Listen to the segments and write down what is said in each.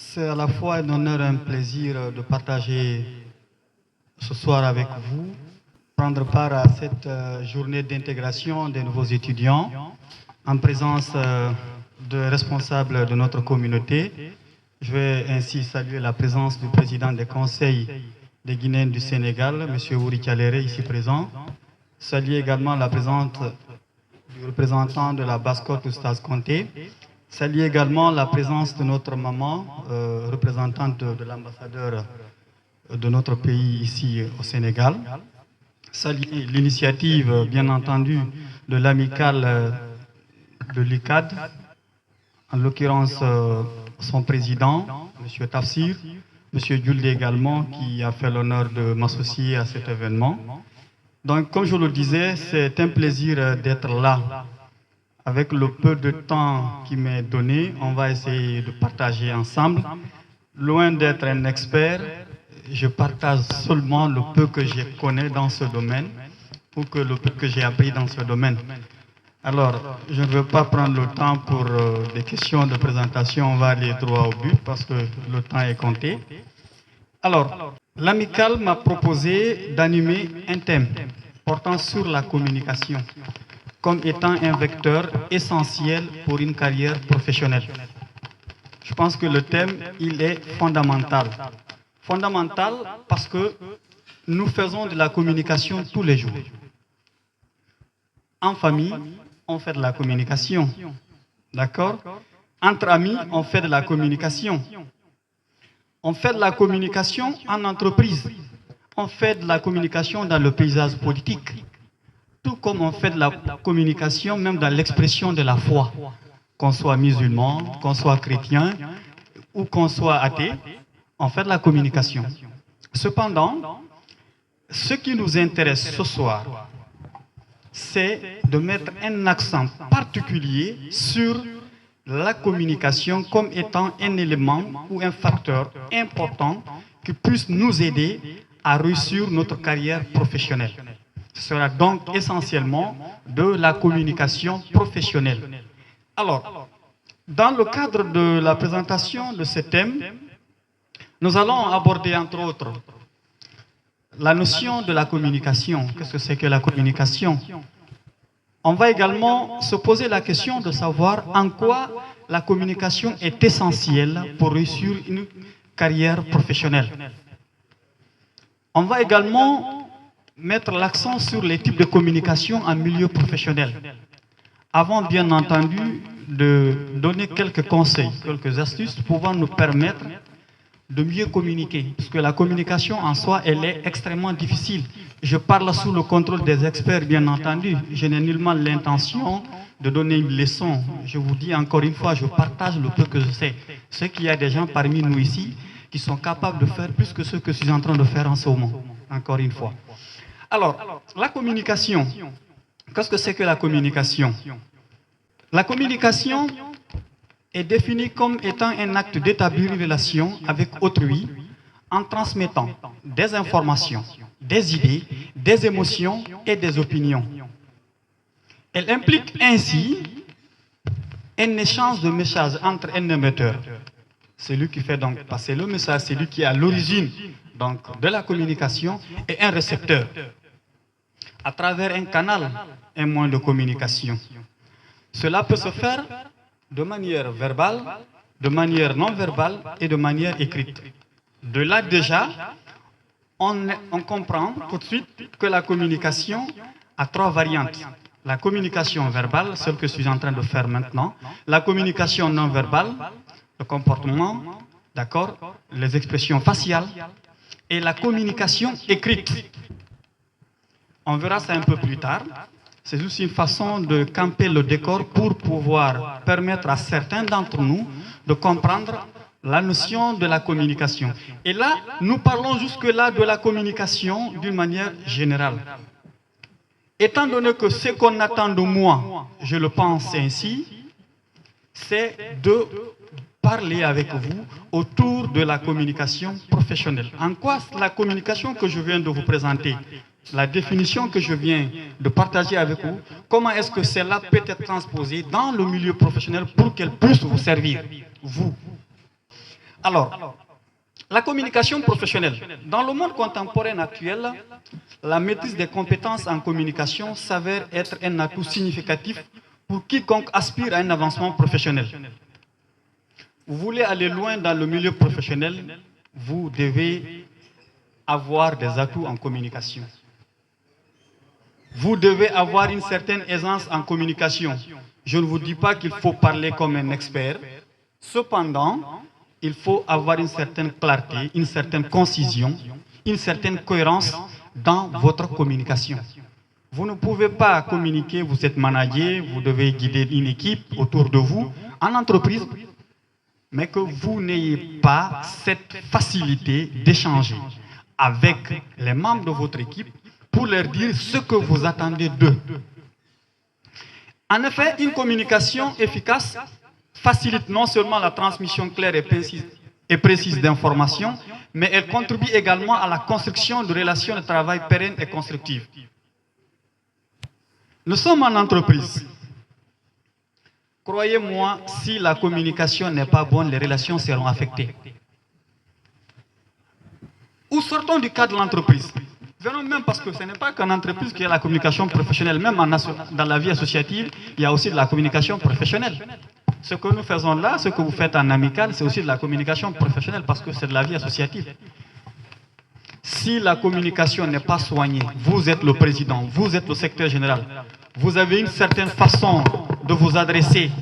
C'est à la fois un honneur et un plaisir de partager ce soir avec vous, prendre part à cette journée d'intégration des nouveaux étudiants en présence de responsables de notre communauté. Je vais ainsi saluer la présence du président des conseils des Guinéens du Sénégal, M. Ouri Kalere, ici présent. Saluer également la présence du représentant de la Basse-Côte, Oustaz Conté. Saluer également la présence de notre maman, représentante de l'ambassadeur de notre pays ici au Sénégal. Saluer l'initiative, bien entendu, de l'amicale de l'UCAD, en l'occurrence son président, M. Tafsir, M. Djulde également, qui a fait l'honneur de m'associer à cet événement. Donc, comme je le disais, c'est un plaisir d'être là. Avec le peu de temps qui m'est donné, on va essayer de partager ensemble. Loin d'être un expert, je partage seulement le peu que je connais dans ce domaine ou que le peu que j'ai appris dans ce domaine. Alors, je ne veux pas prendre le temps pour des questions de présentation, on va aller droit au but parce que le temps est compté. Alors, l'amicale m'a proposé d'animer un thème portant sur la communication comme étant un vecteur essentiel pour une carrière professionnelle. Je pense que le thème, il est fondamental. Fondamental parce que nous faisons de la communication tous les jours. En famille, on fait de la communication. D'accord? Entre amis, on fait de la communication. On fait de la communication en entreprise. On fait de la communication dans le paysage politique. Tout comme on fait de la communication même dans l'expression de la foi. Qu'on soit musulman, qu'on soit chrétien ou qu'on soit athée, on fait de la communication. Cependant, ce qui nous intéresse ce soir, c'est de mettre un accent particulier sur la communication comme étant un élément ou un facteur important qui puisse nous aider à réussir notre carrière professionnelle. Ce sera donc essentiellement de la communication professionnelle. Alors, dans le cadre de la présentation de ce thème, nous allons aborder entre autres la notion de la communication. Qu'est-ce que c'est que la communication? On va également se poser la question de savoir en quoi la communication est essentielle pour réussir une carrière professionnelle. On va également mettre l'accent sur les types de communication en milieu professionnel. Avant, bien entendu, de donner quelques conseils, quelques astuces pouvant nous permettre de mieux communiquer. Parce que la communication en soi, elle est extrêmement difficile. Je parle sous le contrôle des experts, bien entendu. Je n'ai nullement l'intention de donner une leçon. Je vous dis encore une fois, je partage le peu que je sais. Ce qu'il y a des gens parmi nous ici qui sont capables de faire plus que ce que je suis en train de faire en ce moment. Encore une fois. Alors, la communication. Qu'est-ce que c'est que la communication? La communication est définie comme étant un acte d'établir une relation avec autrui en transmettant des informations, des idées, des émotions et des opinions. Elle implique ainsi un échange de messages entre un émetteur, celui qui fait donc passer le message, celui qui est à l'origine de la communication, et un récepteur, à travers un canal, un moyen de communication. Cela peut se faire de manière verbale, de manière non verbale et de manière écrite. De là déjà, on comprend tout de suite que la communication a trois variantes. La communication verbale, celle que je suis en train de faire maintenant, la communication non verbale, le comportement, d'accord, les expressions faciales, et la communication écrite. On verra ça un peu plus tard. C'est juste une façon de camper le décor pour pouvoir permettre à certains d'entre nous de comprendre la notion de la communication. Et là, nous parlons jusque-là de la communication d'une manière générale. Étant donné que ce qu'on attend de moi, je le pense ainsi, c'est de parler avec vous autour de la communication professionnelle. En quoi la communication que je viens de vous présenter, la définition que je viens de partager avec vous, comment est-ce que cela peut être transposé dans le milieu professionnel pour qu'elle puisse vous servir, vous? Alors, la communication professionnelle. Dans le monde contemporain actuel, la maîtrise des compétences en communication s'avère être un atout significatif pour quiconque aspire à un avancement professionnel. Vous voulez aller loin dans le milieu professionnel, vous devez avoir des atouts en communication. Vous devez avoir une certaine aisance en communication. Je ne vous dis pas qu'il faut parler comme un expert. Cependant, il faut avoir une certaine clarté, une certaine concision, une certaine cohérence dans votre communication. Vous ne pouvez pas communiquer, vous êtes manager, vous devez guider une équipe autour de vous, en entreprise, mais que vous n'ayez pas cette facilité d'échanger avec les membres de votre équipe pour leur dire ce que vous attendez d'eux. En effet, une communication efficace facilite non seulement la transmission claire et précise d'informations, mais elle contribue également à la construction de relations de travail pérennes et constructives. Nous sommes en entreprise. Croyez-moi, si la communication n'est pas bonne, les relations seront affectées. Ou sortons du cadre de l'entreprise. Venons même parce que ce n'est pas qu'en entreprise qu'il y a la communication professionnelle. Même dans la vie associative, il y a aussi de la communication professionnelle. Ce que nous faisons là, ce que vous faites en amical, c'est aussi de la communication professionnelle parce que c'est de la vie associative. Si la communication n'est pas soignée, vous êtes le président, vous êtes le secrétaire général, vous avez une certaine façon de vous adresser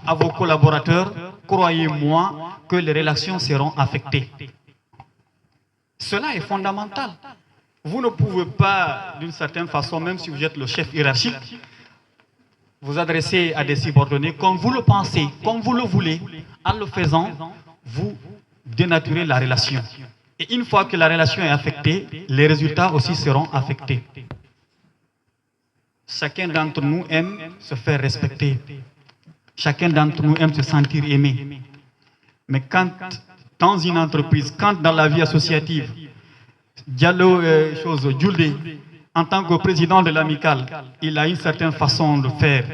à vos collaborateurs, croyez-moi que les relations seront affectées. Cela est fondamental. Vous ne pouvez pas, d'une certaine façon, même si vous êtes le chef hiérarchique, vous adresser à des subordonnés comme vous le pensez, comme vous le voulez. En le faisant, vous dénaturez la relation. Et une fois que la relation est affectée, les résultats aussi seront affectés. Chacun d'entre nous aime se faire respecter. Chacun d'entre nous aime se sentir aimé. Mais quand, dans une entreprise, quand dans la vie associative, Diallo, Julde, en tant que président de l'amicale, il a une certaine façon de faire.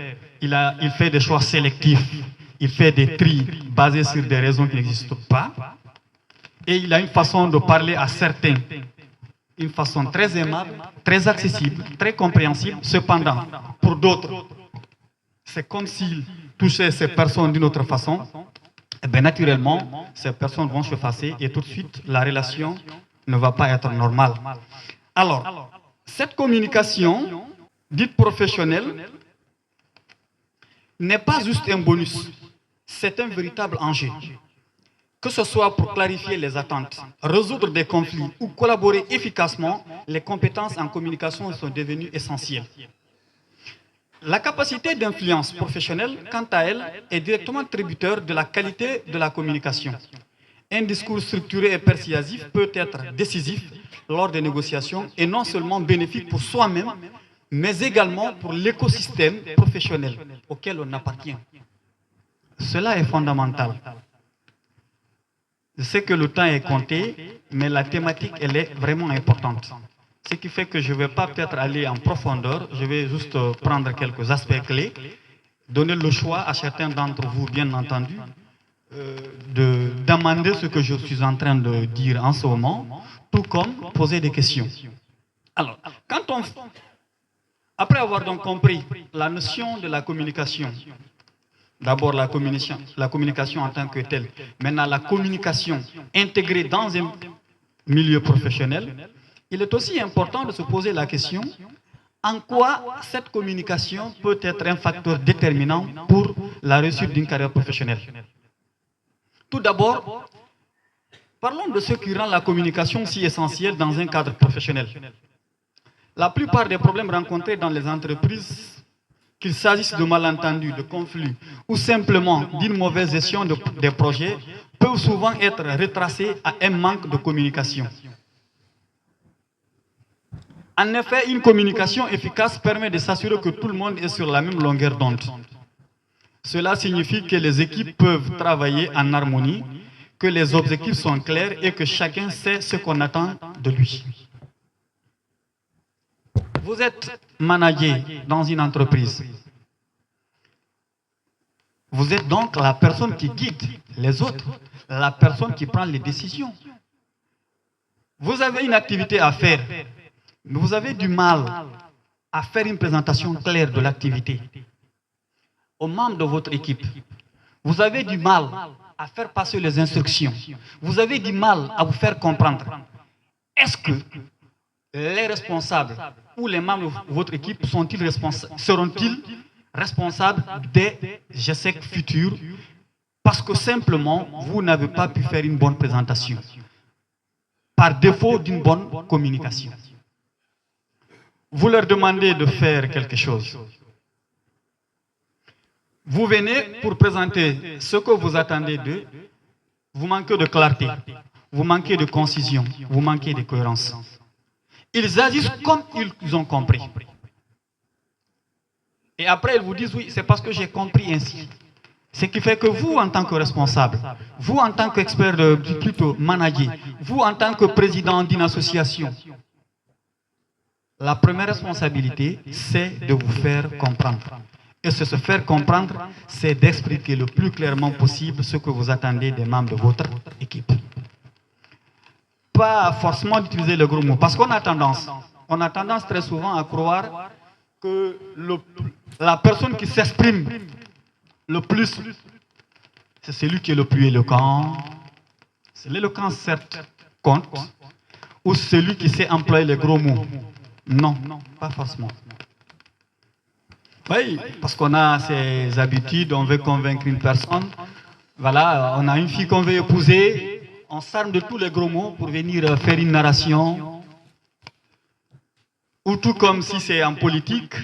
Il fait des choix sélectifs. Il fait des tris basés sur des raisons qui n'existent pas. Et il a une façon de parler à certains. Une façon très aimable, très accessible, très compréhensible. Cependant, pour d'autres, c'est comme s'il touchait ces personnes d'une autre façon. Et bien, naturellement, ces personnes vont se effacer et tout de suite, la relation ne va pas être normale. Alors, cette communication, dite professionnelle, n'est pas juste un bonus, c'est un véritable enjeu. Que ce soit pour clarifier les attentes, résoudre des conflits ou collaborer efficacement, les compétences en communication sont devenues essentielles. La capacité d'influence professionnelle, quant à elle, est directement tributaire de la qualité de la communication. Un discours structuré et persuasif peut être décisif lors des négociations et non seulement bénéfique pour soi-même, mais également pour l'écosystème professionnel auquel on appartient. Cela est fondamental. Je sais que le temps est compté, mais la thématique, elle est vraiment importante. Ce qui fait que je ne vais pas peut-être aller en profondeur, je vais juste prendre quelques aspects clés, donner le choix à certains d'entre vous, bien entendu, d'amender ce que je suis en train de dire en ce moment, tout comme poser des questions. Alors, après avoir donc compris la notion de la communication, d'abord la communication en tant que telle, maintenant la communication intégrée dans un milieu professionnel, il est aussi important de se poser la question en quoi cette communication peut être un facteur déterminant pour la réussite d'une carrière professionnelle. Tout d'abord, parlons de ce qui rend la communication si essentielle dans un cadre professionnel. La plupart des problèmes rencontrés dans les entreprises, qu'il s'agisse de malentendus, de conflits ou simplement d'une mauvaise gestion des projets, peuvent souvent être retracés à un manque de communication. En effet, une communication efficace permet de s'assurer que tout le monde est sur la même longueur d'onde. Cela signifie que les équipes peuvent travailler en harmonie, que les objectifs sont clairs et que chacun sait ce qu'on attend de lui. Vous êtes manager dans une entreprise. Vous êtes donc la personne qui guide les autres. la personne qui prend les décisions. Vous avez une activité à faire, mais vous avez du mal à faire une présentation claire de l'activité aux membres de votre équipe. Vous avez du mal à faire passer les instructions. Vous avez du mal à vous faire comprendre. Est-ce que les responsables ou les membres de votre équipe seront-ils responsables des GESEC futurs parce que simplement vous n'avez pas pu faire une bonne présentation par défaut d'une bonne communication? Vous leur demandez de faire quelque chose. Vous venez pour présenter ce que vous attendez d'eux. Vous manquez de clarté, vous manquez de concision, vous manquez de cohérence. Ils agissent comme ils ont compris. Et après, ils vous disent, oui, c'est parce que j'ai compris ainsi. Ce qui fait que vous, en tant que responsable, vous, en tant qu'expert, plutôt manager, vous, en tant que président d'une association, la première responsabilité, c'est de vous faire comprendre. Et se faire comprendre, c'est d'expliquer le plus clairement possible ce que vous attendez des membres de votre équipe. Pas forcément d'utiliser le gros mot, parce qu'on a tendance très souvent à croire que la personne qui s'exprime le plus, c'est celui qui est le plus éloquent. C'est l'éloquence, certes, compte, ou celui qui sait employer les gros mots. Non, pas forcément. Oui, parce qu'on a ses habitudes, on veut convaincre une personne. Voilà, on a une fille qu'on veut épouser, on s'arme de tous les gros mots pour venir faire une narration. Ou tout comme si c'est en politique,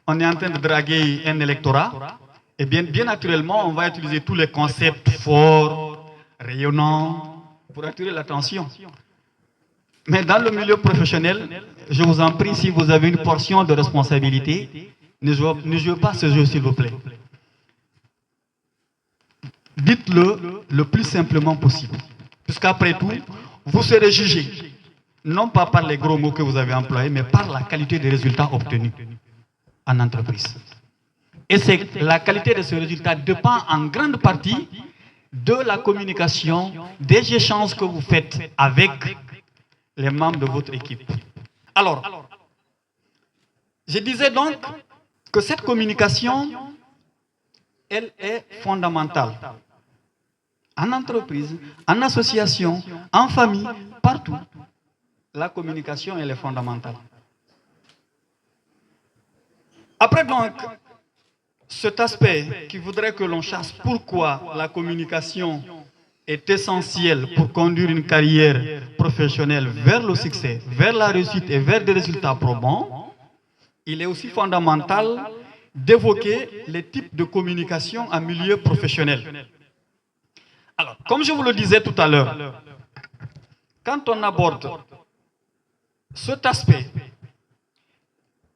on est en train de draguer un électorat. Et bien naturellement, on va utiliser tous les concepts forts, rayonnants, pour attirer l'attention. Mais dans le milieu professionnel, je vous en prie, si vous avez une portion de responsabilité, ne jouez pas ce jeu, s'il vous plaît. Dites-le le plus simplement possible. Puisqu'après tout, vous serez jugé, non pas par les gros mots que vous avez employés, mais par la qualité des résultats obtenus en entreprise. Et la qualité de ce résultat dépend en grande partie de la communication, des échanges que vous faites avec les membres de votre équipe. Alors, je disais donc que cette communication, elle est fondamentale. En entreprise, en association, en famille, partout. La communication, elle est fondamentale. Après donc, cet aspect qui voudrait que l'on chasse pourquoi la communication est essentielle pour conduire une carrière professionnelle vers le succès, vers la réussite et vers des résultats probants, il est aussi fondamental d'évoquer les types de communication en milieu professionnel. Alors, comme je vous le disais tout à l'heure, quand on aborde cet aspect,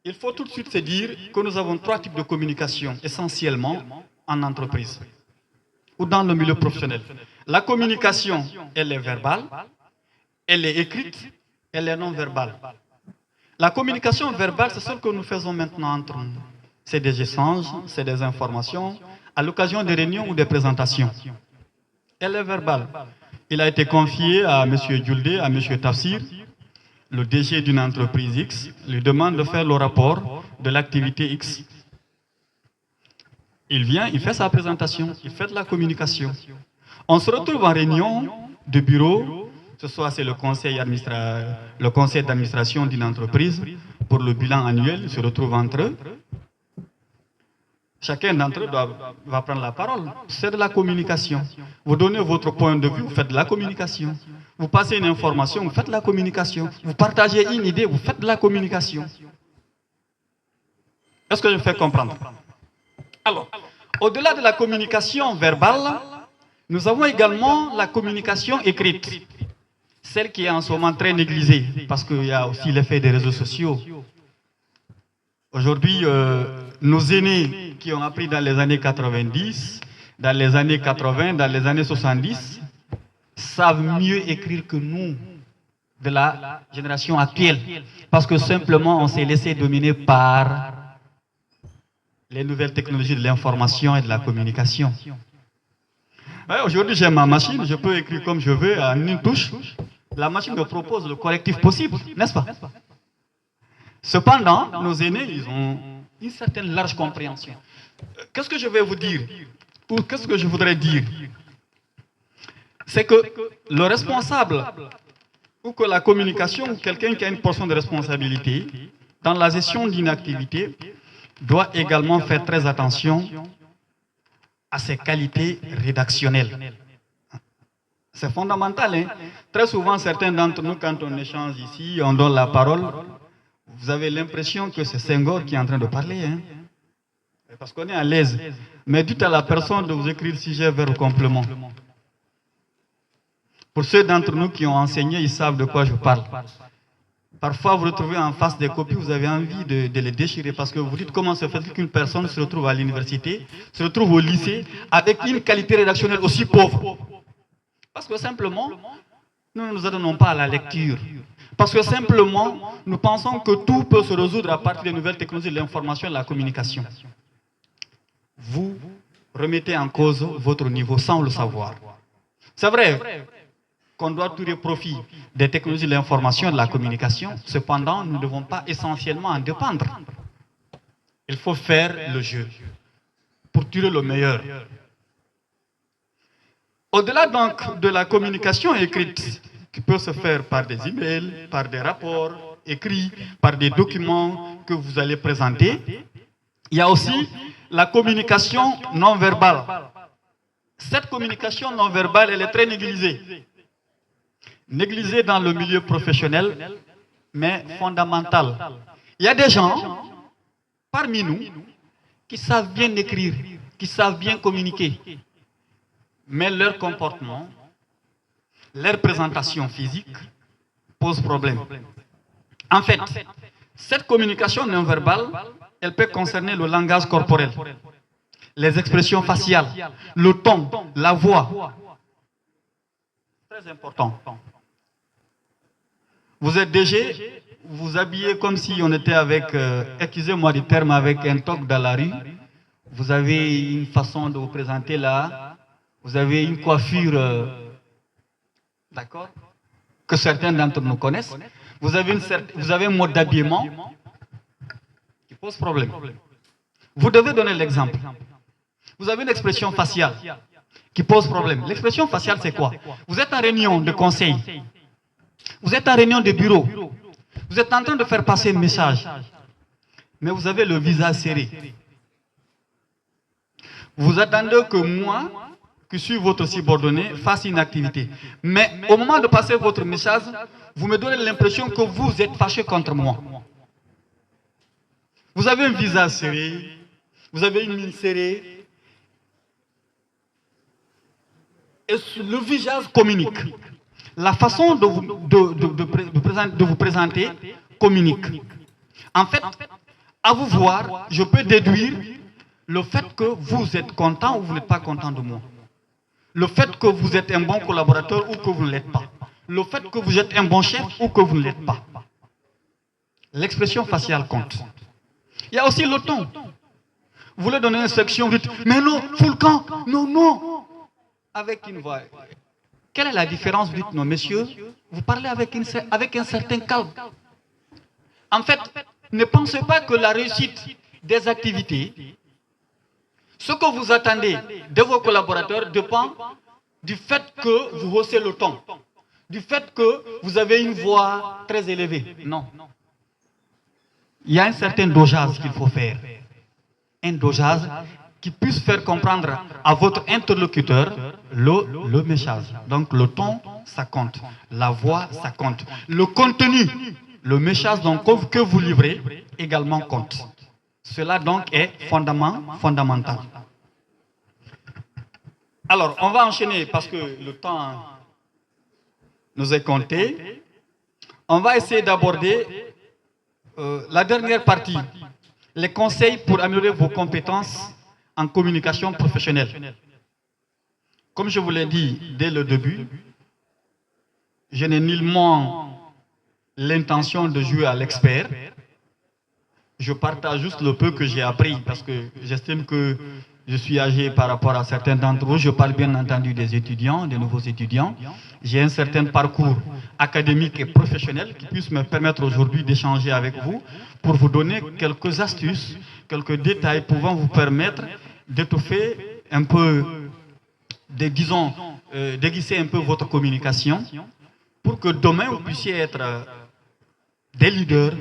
il faut tout de suite se dire que nous avons trois types de communication, essentiellement en entreprise ou dans le milieu professionnel. La communication, elle est verbale, elle est écrite, elle est non verbale. La communication verbale, c'est celle que nous faisons maintenant entre nous. C'est des échanges, c'est des informations, à l'occasion des réunions ou des présentations. Elle est verbale. Il a été confié à M. Djouldé, à M. Tafsir, le DG d'une entreprise X, lui demande de faire le rapport de l'activité X. Il vient, il fait sa présentation, il fait de la communication. On se retrouve en réunion de bureau, ce soit c'est le conseil d'administration d'une entreprise, pour le bilan annuel, ils se retrouvent entre eux. Chacun d'entre eux va prendre la parole. C'est de la communication. Vous donnez votre point de vue, vous faites de la communication. Vous passez une information, vous faites de la communication. Vous partagez une idée, vous faites de la communication. Est-ce que je me fais comprendre? Alors, au-delà de la communication verbale, nous avons également la communication écrite. Celle qui est en ce moment très négligée, parce qu'il y a aussi l'effet des réseaux sociaux. Aujourd'hui, nos aînés qui ont appris dans les années 90, dans les années 80, dans les années 70, savent mieux écrire que nous, de la génération actuelle. Parce que simplement, on s'est laissé dominer par les nouvelles technologies de l'information et de la communication. Ouais, aujourd'hui, j'ai ma machine, je peux écrire comme je veux à une touche. La machine me propose le correctif possible, n'est-ce pas? Cependant, nos aînés, ils ont une certaine large compréhension. Qu'est-ce que je vais vous dire? Ou qu'est-ce que je voudrais dire? C'est que le responsable, ou que la communication, ou quelqu'un qui a une portion de responsabilité dans la gestion d'une activité, doit également faire très attention à ses qualités rédactionnelles. C'est fondamental. Hein? Très souvent, certains d'entre nous, quand on échange ici, on donne la parole, vous avez l'impression que c'est Senghor qui est en train de parler. Hein? Parce qu'on est à l'aise. Mais dites à la personne de vous écrire sujet, verbe ou complément. Pour ceux d'entre nous qui ont enseigné, ils savent de quoi je parle. Parfois, vous retrouvez en face des copies, vous avez envie de les déchirer parce que vous dites comment se fait qu'une personne se retrouve à l'université, se retrouve au lycée avec une qualité rédactionnelle aussi pauvre. Parce que simplement, nous ne nous adonnons pas à la lecture. Parce que simplement, nous pensons que tout peut se résoudre à partir des nouvelles technologies de l'information et de la communication. Vous remettez en cause votre niveau sans le savoir. C'est vrai qu'on doit tirer profit des technologies de l'information et de la communication. Cependant, nous ne devons pas essentiellement en dépendre. Il faut faire le jeu pour tirer le meilleur. Au-delà donc de la communication écrite, qui peut se faire par des emails, par des rapports écrits, par des documents que vous allez présenter, il y a aussi la communication non verbale. Cette communication non verbale, elle est très négligée. Négligée dans le milieu professionnel, mais fondamentale. Il y a des gens, parmi nous, qui savent bien écrire, qui savent bien communiquer, mais leur comportement, leur présentation physique pose problème. En fait, cette communication non verbale, elle peut concerner le langage corporel, les expressions faciales, le ton, la voix. Très important. Vous êtes DG, vous habillez comme si on était avec, excusez-moi du terme, avec un toc dans la rue. Vous avez une façon de vous présenter là. Vous avez une coiffure, d'accord, que certains d'entre nous connaissent. Vous avez un mode d'habillement qui pose problème. Vous devez donner l'exemple. Vous avez une expression faciale qui pose problème. L'expression faciale, c'est quoi? Vous êtes en réunion de conseil. Vous êtes en réunion de bureau. Vous êtes en train de faire passer un message. Mais vous avez le visage serré. Vous attendez que moi, qui suis votre subordonné, fasse une activité. Mais au moment de passer votre message, vous me donnez l'impression que vous êtes fâché contre moi. Vous avez un visage serré. Vous avez une mine serrée. Et le visage communique. La façon de vous présenter communique. En fait, à vous voir, je peux déduire le fait que vous êtes content ou vous n'êtes pas content de moi. Le fait que vous êtes un bon collaborateur ou que vous ne l'êtes pas. Le fait que vous êtes un bon chef ou que vous ne l'êtes pas. L'expression faciale compte. Il y a aussi le ton. Vous voulez donner une instruction, vous dites, mais non, full camp, non, non. Avec une voix. Quelle est la différence? Vous dites, non, messieurs, vous parlez avec un certain calme. En fait, ne pensez pas que la réussite des activités, ce que vous attendez de vos collaborateurs dépend du fait que vous haussez le ton, du fait que vous avez une voix très élevée. Non. Il y a un certain dosage qu'il faut faire. Un dosage qui puisse faire comprendre à votre interlocuteur le message. Donc le ton, ça compte. La voix, ça compte. Le contenu, le message donc, que vous livrez, également compte. Cela donc est fondamental. Alors, on va enchaîner parce que le temps nous est compté. On va essayer d'aborder la dernière partie. Les conseils pour améliorer vos compétences en communication professionnelle. Comme je vous l'ai dit dès le début, je n'ai nullement l'intention de jouer à l'expert. Je partage juste le peu que j'ai appris parce que j'estime que je suis âgé par rapport à certains d'entre vous. Je parle bien entendu des étudiants, des nouveaux étudiants. J'ai un certain parcours académique et professionnel qui puisse me permettre aujourd'hui d'échanger avec vous pour vous donner quelques astuces, quelques détails pouvant vous permettre d'étoffer un peu, disons, d'aiguiser un peu votre communication pour que demain vous puissiez être des leaders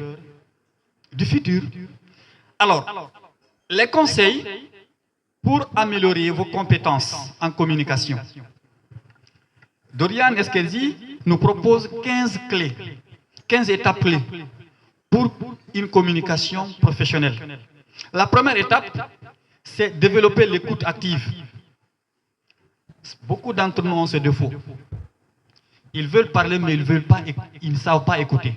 du futur. Alors, les conseils pour améliorer vos compétences en communication. Dorian Eskelzi nous propose 15 clés, 15 étapes clés pour une communication professionnelle. La première étape, c'est développer l'écoute active. Beaucoup d'entre nous ont ce défaut. Ils veulent parler, mais ils ne savent pas écouter.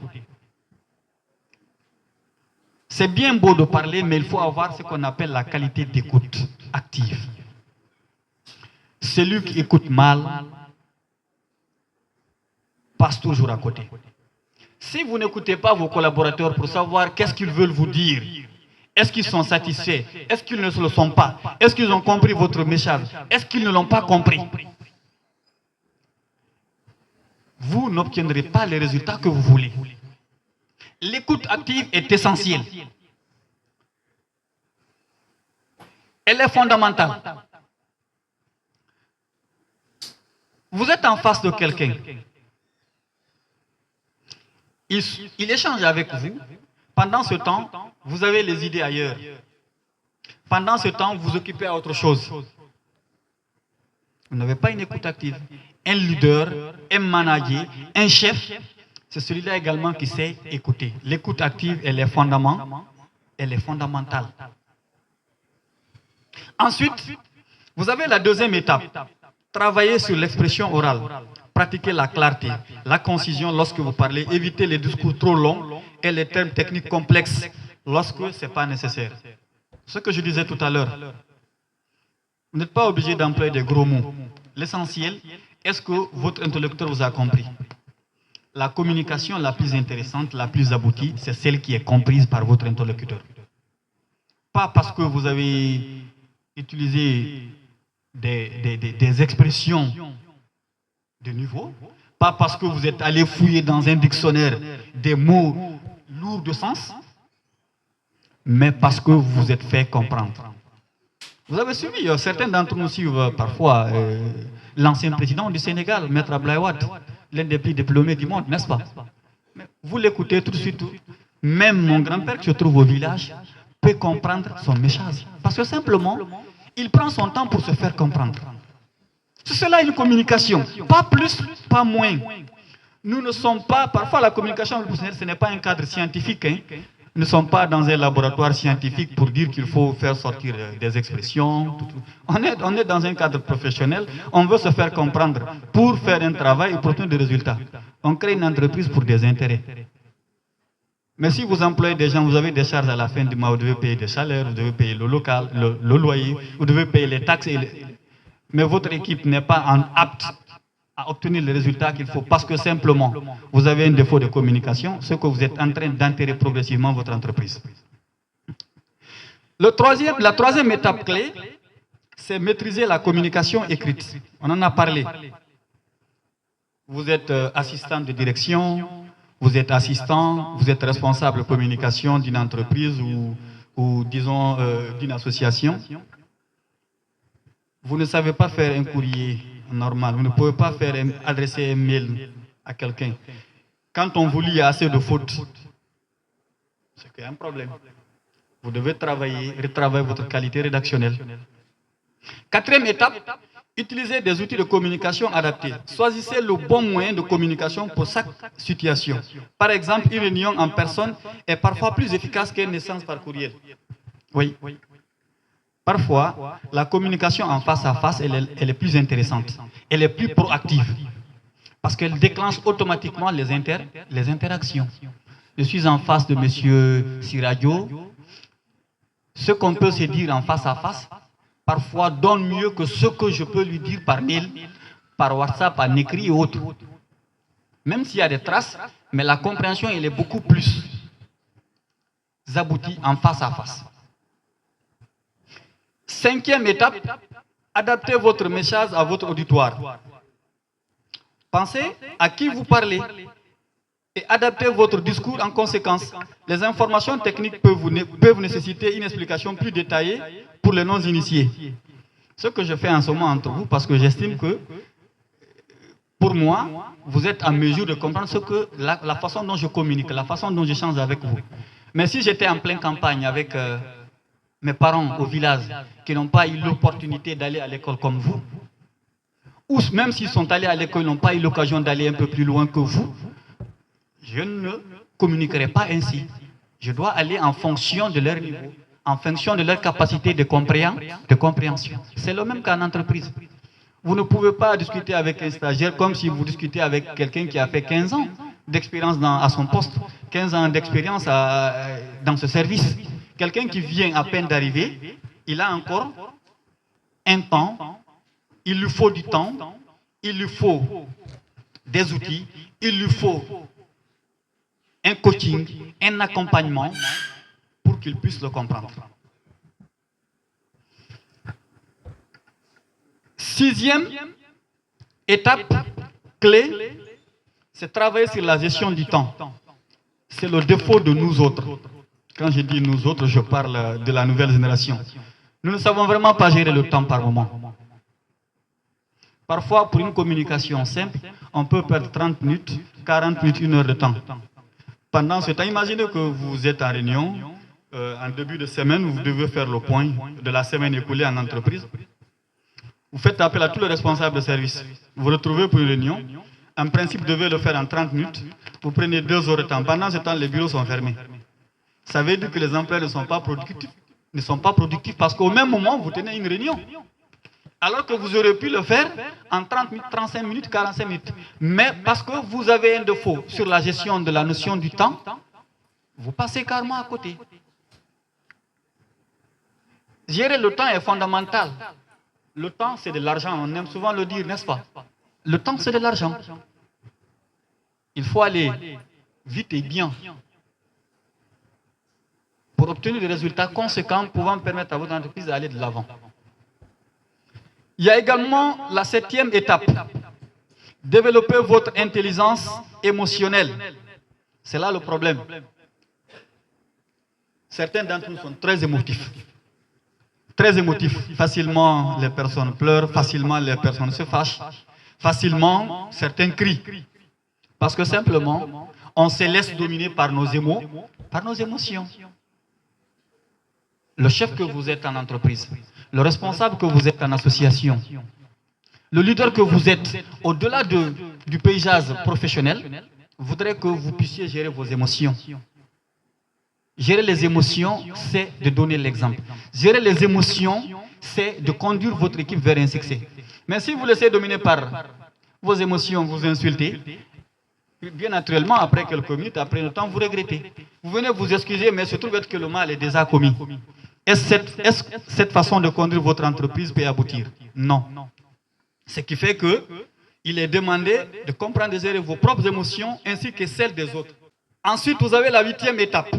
C'est bien beau de parler, mais il faut avoir ce qu'on appelle la qualité d'écoute active. Celui qui écoute mal passe toujours à côté. Si vous n'écoutez pas vos collaborateurs pour savoir qu'est-ce qu'ils veulent vous dire, est-ce qu'ils sont satisfaits, est-ce qu'ils ne le sont pas, est-ce qu'ils ont compris votre message, est-ce qu'ils ne l'ont pas compris, vous n'obtiendrez pas les résultats que vous voulez. L'écoute active est essentielle. Elle est fondamentale. Vous êtes en face de quelqu'un. Il échange avec vous. Pendant ce temps, vous avez les idées ailleurs. Pendant ce temps, vous vous occupez à autre chose. Vous n'avez pas une écoute active. Un leader, un manager, un chef, c'est celui-là également qui sait écouter. L'écoute active, elle est fondamentale. Ensuite, vous avez la deuxième étape. Travailler sur l'expression orale. Pratiquer la clarté, la concision lorsque vous parlez. Éviter les discours trop longs et les termes techniques complexes lorsque ce n'est pas nécessaire. Ce que je disais tout à l'heure. Vous n'êtes pas obligé d'employer des gros mots. L'essentiel, est-ce que votre interlocuteur vous a compris? La communication la plus intéressante, la plus aboutie, c'est celle qui est comprise par votre interlocuteur. Pas parce que vous avez utilisé des expressions de niveau, pas parce que vous êtes allé fouiller dans un dictionnaire des mots lourds de sens, mais parce que vous vous êtes fait comprendre. Vous avez suivi, certains d'entre nous suivent parfois l'ancien président du Sénégal, Maître Abdoulaye Wade, l'un des plus diplômés du monde, n'est-ce pas? Vous l'écoutez tout de suite. Même mon grand-père qui se trouve au village peut comprendre son message. Parce que simplement, il prend son temps pour se faire comprendre. C'est cela une communication. Pas plus, pas moins. Nous ne sommes pas, parfois la communication professionnelle, ce n'est pas un cadre scientifique. Nous ne sommes pas dans un laboratoire scientifique pour dire qu'il faut faire sortir des expressions. On est dans un cadre professionnel. On veut se faire comprendre pour faire un travail et pour obtenir des résultats. On crée une entreprise pour des intérêts. Mais si vous employez des gens, vous avez des charges à la fin du mois, vous devez payer des salaires, vous devez payer le local, le loyer, vous devez payer les taxes. Mais votre équipe n'est pas apte à obtenir les résultats qu'il faut parce que simplement, vous avez un défaut de communication, ce que vous êtes en train d'enterrer progressivement votre entreprise. La troisième étape clé, c'est maîtriser la communication écrite. On en a parlé. Vous êtes assistant de direction, vous êtes assistant, vous êtes responsable de communication d'une entreprise ou disons d'une association. Vous ne savez pas faire un courrier normal, vous ne pouvez pas adresser un mail à quelqu'un. Quand on vous lit, il y a assez de fautes. C'est qu'il y a un problème. Vous devez retravailler votre qualité rédactionnelle. Quatrième étape, utilisez des outils de communication adaptés. Choisissez le bon moyen de communication pour chaque situation. Par exemple, une réunion en personne est parfois plus efficace qu'une échange par courriel. Oui. Parfois, la communication en face à face, elle est plus intéressante. Elle est plus proactive. Parce qu'elle déclenche automatiquement les interactions. Je suis en face de M. Siradio. Ce qu'on peut se dire en face à face, parfois donne mieux que ce que je peux lui dire par mail, par WhatsApp, en écrit et autres. Même s'il y a des traces, mais la compréhension, elle est beaucoup plus aboutis en face à face. Cinquième étape, adaptez votre message à votre auditoire. Pensez à qui vous parlez et adaptez votre discours en conséquence. Les informations techniques peuvent nécessiter une explication plus détaillée pour les non-initiés. Ce que je fais en ce moment entre vous, parce que j'estime que, pour moi, vous êtes en mesure de comprendre la façon dont je communique, la façon dont j'échange avec vous. Mais si j'étais en pleine campagne avec mes parents au village, qui n'ont pas eu l'opportunité d'aller à l'école comme vous, ou même s'ils sont allés à l'école, ils n'ont pas eu l'occasion d'aller un peu plus loin que vous, je ne communiquerai pas ainsi. Je dois aller en fonction de leur niveau, en fonction de leur capacité de compréhension. C'est le même qu'en entreprise. Vous ne pouvez pas discuter avec un stagiaire comme si vous discutez avec quelqu'un qui a fait 15 ans d'expérience à son poste, 15 ans d'expérience dans ce service. Quelqu'un qui vient à peine d'arriver, il a encore un temps, il lui faut du temps, il lui faut des outils, il lui faut un coaching, un accompagnement pour qu'il puisse le comprendre. Sixième étape clé, c'est travailler sur la gestion du temps. C'est le défaut de nous autres. Quand je dis nous autres, je parle de la nouvelle génération. Nous ne savons vraiment pas gérer le temps par moment. Parfois, pour une communication simple, on peut perdre 30 minutes, 40 minutes, 1 heure de temps. Pendant ce temps, imaginez que vous êtes en réunion, en début de semaine, vous devez faire le point de la semaine écoulée en entreprise. Vous faites appel à tous les responsables de service. Vous vous retrouvez pour une réunion. En principe, vous devez le faire en 30 minutes. Vous prenez 2 heures de temps. Pendant ce temps, les bureaux sont fermés. Ça veut dire que les employés ne sont pas productifs parce qu'au même moment, vous tenez une réunion. Alors que vous aurez pu le faire en 30 minutes, 35 minutes, 45 minutes. Mais parce que vous avez un défaut sur la gestion de la notion du temps, vous passez carrément à côté. Gérer le temps est fondamental. Le temps, c'est de l'argent. On aime souvent le dire, n'est-ce pas? Le temps, c'est de l'argent. Il faut aller vite et bien pour obtenir des résultats conséquents pouvant permettre à votre entreprise d'aller de l'avant. Il y a également la 7e étape. Développer votre intelligence émotionnelle. C'est là le problème. Certains d'entre nous sont très émotifs. Très émotifs. Facilement, les personnes pleurent, facilement, les personnes se fâchent. Facilement, certains crient. Parce que simplement, on se laisse dominer par nos émotions. Le chef que vous êtes en entreprise, le responsable que vous êtes en association, le leader que vous êtes, au-delà du paysage professionnel, voudrait que vous puissiez gérer vos émotions. Gérer les émotions, c'est de donner l'exemple. Gérer les émotions, c'est de conduire votre équipe vers un succès. Mais si vous laissez dominer par vos émotions, vous insultez, bien naturellement, après quelques minutes, après le temps, vous regrettez. Vous venez vous excuser, mais il se trouve que le mal est déjà commis. Est-ce que cette façon de conduire votre entreprise peut aboutir? Non. Ce qui fait qu'il est demandé de comprendre et gérer vos propres émotions ainsi que celles des autres. Ensuite, vous avez la 8e étape.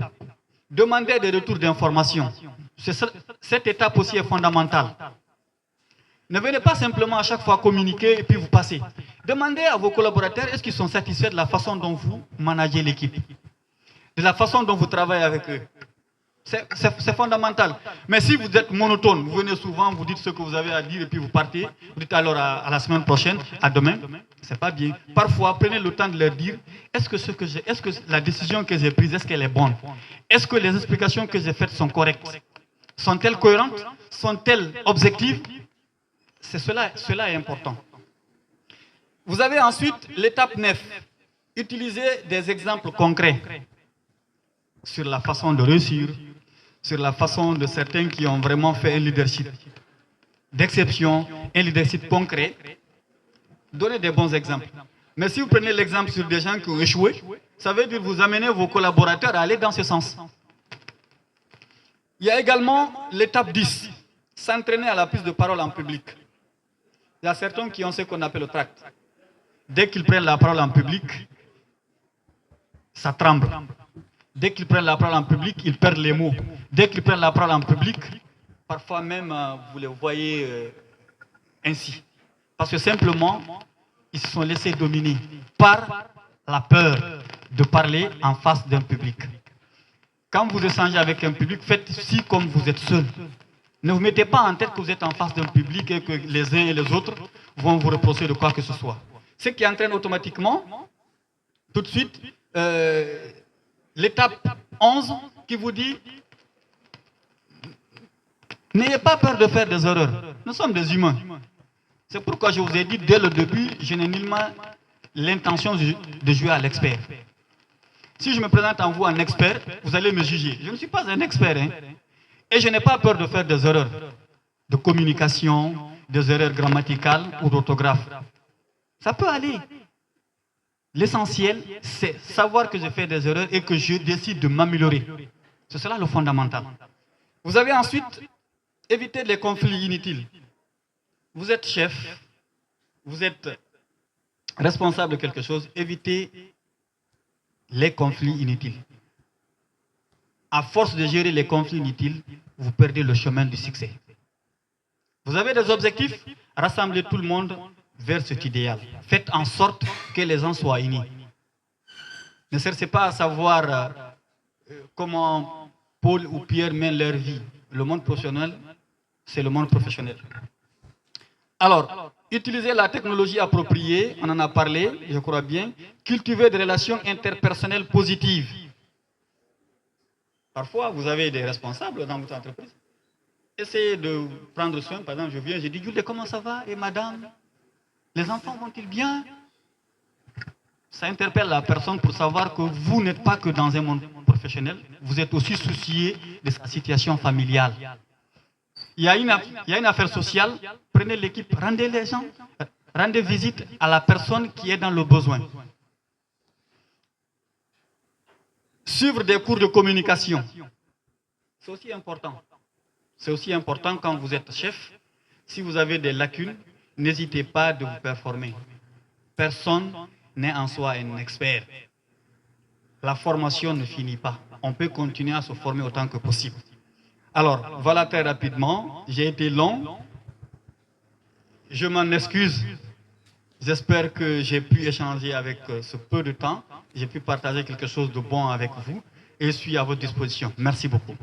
Demandez des retours d'informations. Cette étape aussi est fondamentale. Ne venez pas simplement à chaque fois communiquer et puis vous passez. Demandez à vos collaborateurs est-ce qu'ils sont satisfaits de la façon dont vous managez l'équipe, de la façon dont vous travaillez avec eux. C'est fondamental. Mais si vous êtes monotone, vous venez souvent, vous dites ce que vous avez à dire et puis vous partez, vous dites alors à la semaine prochaine, à demain, c'est pas bien. Parfois, prenez le temps de leur dire, est-ce que la décision que j'ai prise, est-ce qu'elle est bonne? Est-ce que les explications que j'ai faites sont correctes? Sont-elles cohérentes? Sont-elles objectives? Cela est important. Vous avez ensuite l'étape 9. Utilisez des exemples concrets sur la façon de réussir, sur la façon de certains qui ont vraiment fait un leadership d'exception, un leadership concret. Donnez des bons exemples. Mais si vous prenez l'exemple sur des gens qui ont échoué, ça veut dire que vous amenez vos collaborateurs à aller dans ce sens. Il y a également l'étape 10, s'entraîner à la prise de parole en public. Il y a certains qui ont ce qu'on appelle le tract. Dès qu'ils prennent la parole en public, ça tremble. Dès qu'ils prennent la parole en public, ils perdent les mots. Dès qu'ils prennent la parole en public, parfois même, vous les voyez ainsi. Parce que simplement, ils se sont laissés dominer par la peur de parler en face d'un public. Quand vous échangez avec un public, faites-ci comme vous êtes seul. Ne vous mettez pas en tête que vous êtes en face d'un public et que les uns et les autres vont vous reprocher de quoi que ce soit. Ce qui entraîne automatiquement, tout de suite, l'étape 11 qui vous dit n'ayez pas peur de faire des erreurs. Nous sommes des humains. C'est pourquoi je vous ai dit dès le début, je n'ai nullement l'intention de jouer à l'expert. Si je me présente en vous en expert, vous allez me juger. Je ne suis pas un expert. Hein. Et je n'ai pas peur de faire des erreurs de communication, des erreurs grammaticales ou d'orthographe. Ça peut aller. L'essentiel, c'est savoir que je fais des erreurs et que je décide de m'améliorer. C'est cela le fondamental. Vous avez ensuite évité les conflits inutiles. Vous êtes chef, vous êtes responsable de quelque chose, évitez les conflits inutiles. À force de gérer les conflits inutiles, vous perdez le chemin du succès. Vous avez des objectifs, rassemblez tout le monde vers cet idéal. Faites en sorte que les gens soient unis. Ne cherchez pas à savoir comment Paul ou Pierre mènent leur vie. Le monde professionnel, c'est le monde professionnel. Alors, utilisez la technologie appropriée, on en a parlé, je crois bien. Cultivez des relations interpersonnelles positives. Parfois, vous avez des responsables dans votre entreprise. Essayez de prendre soin, par exemple, je viens, je dis, Jules, comment ça va? Et madame, les enfants vont-ils bien? Ça interpelle la personne pour savoir que vous n'êtes pas que dans un monde professionnel, vous êtes aussi soucié de sa situation familiale. Il y a une affaire sociale, prenez l'équipe, rendez les gens, rendez visite à la personne qui est dans le besoin. Suivre des cours de communication, c'est aussi important. C'est aussi important quand vous êtes chef. Si vous avez des lacunes, n'hésitez pas de vous performer. Personne n'est en soi un expert. La formation ne finit pas. On peut continuer à se former autant que possible. Alors, voilà très rapidement. J'ai été long. Je m'en excuse. J'espère que j'ai pu échanger avec ce peu de temps. J'ai pu partager quelque chose de bon avec vous. Et je suis à votre disposition. Merci beaucoup.